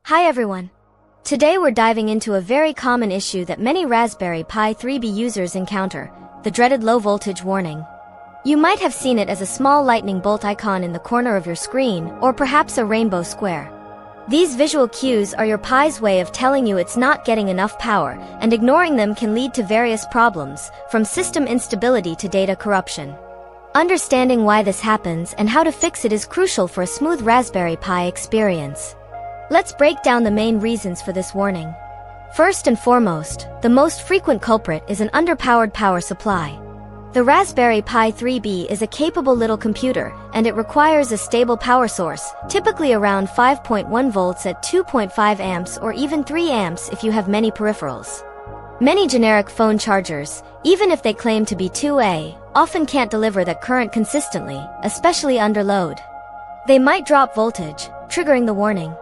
Hi everyone. Today we're diving into a very common issue that many Raspberry Pi 3B users encounter, the dreaded low voltage warning. You might have seen it as a small lightning bolt icon in the corner of your screen, or perhaps a rainbow square. These visual cues are your Pi's way of telling you it's not getting enough power, and ignoring them can lead to various problems, from system instability to data corruption. Understanding why this happens and how to fix it is crucial for a smooth Raspberry Pi experience. Let's break down the main reasons for this warning. First and foremost, the most frequent culprit is an underpowered power supply. The Raspberry Pi 3B is a capable little computer, and it requires a stable power source, typically around 5.1 volts at 2.5 amps or even 3 amps if you have many peripherals. Many generic phone chargers, even if they claim to be 2A, often can't deliver that current consistently, especially under load. They might drop voltage, triggering the warning.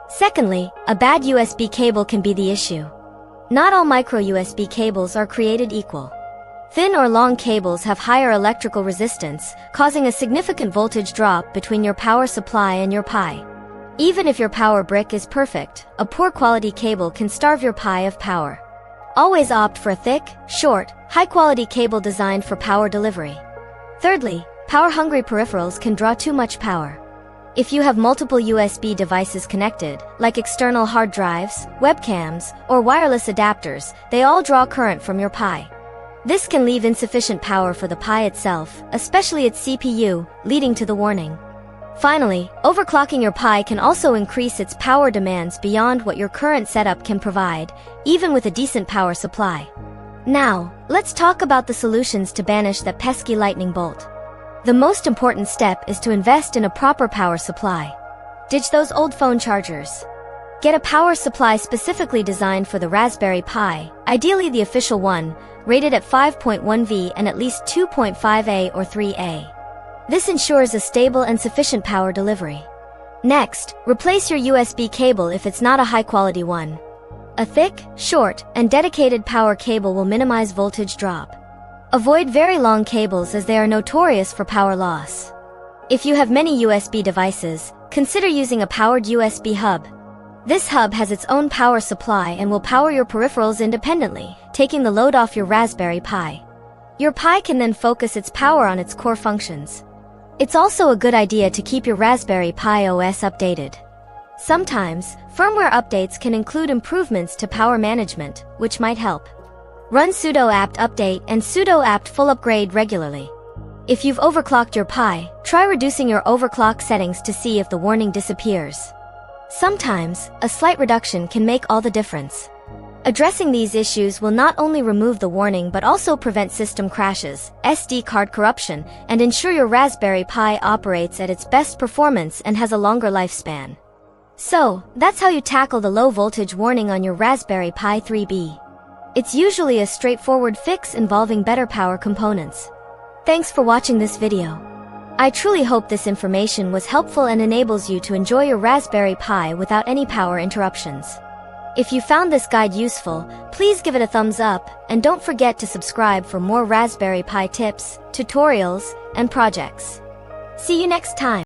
Secondly, a bad USB cable can be the issue. Not all micro USB cables are created equal. Thin or long cables have higher electrical resistance, causing a significant voltage drop between your power supply and your Pi. Even if your power brick is perfect, a poor quality cable can starve your Pi of power. Always opt for a thick, short, high-quality cable designed for power delivery. Thirdly, power-hungry peripherals can draw too much power. If you have multiple USB devices connected, like external hard drives, webcams, or wireless adapters, they all draw current from your Pi. This can leave insufficient power for the Pi itself, especially its CPU, leading to the warning. Finally, overclocking your Pi can also increase its power demands beyond what your current setup can provide, even with a decent power supply. Now, let's talk about the solutions to banish that pesky lightning bolt. The most important step is to invest in a proper power supply. Ditch those old phone chargers. Get a power supply specifically designed for the Raspberry Pi, ideally the official one, rated at 5.1V and at least 2.5A or 3A. This ensures a stable and sufficient power delivery. Next, replace your USB cable if it's not a high-quality one. A thick, short, and dedicated power cable will minimize voltage drop. Avoid very long cables as they are notorious for power loss. If you have many USB devices, consider using a powered USB hub. This hub has its own power supply and will power your peripherals independently, taking the load off your Raspberry Pi. Your Pi can then focus its power on its core functions. It's also a good idea to keep your Raspberry Pi OS updated. Sometimes, firmware updates can include improvements to power management, which might help. Run sudo apt update and sudo apt full upgrade regularly. If you've overclocked your Pi, try reducing your overclock settings to see if the warning disappears. Sometimes, a slight reduction can make all the difference. Addressing these issues will not only remove the warning but also prevent system crashes, SD card corruption, and ensure your Raspberry Pi operates at its best performance and has a longer lifespan. So, that's how you tackle the low voltage warning on your Raspberry Pi 3B. It's usually a straightforward fix involving better power components. Thanks for watching this video. I truly hope this information was helpful and enables you to enjoy your Raspberry Pi without any power interruptions. If you found this guide useful, please give it a thumbs up, and don't forget to subscribe for more Raspberry Pi tips, tutorials, and projects. See you next time.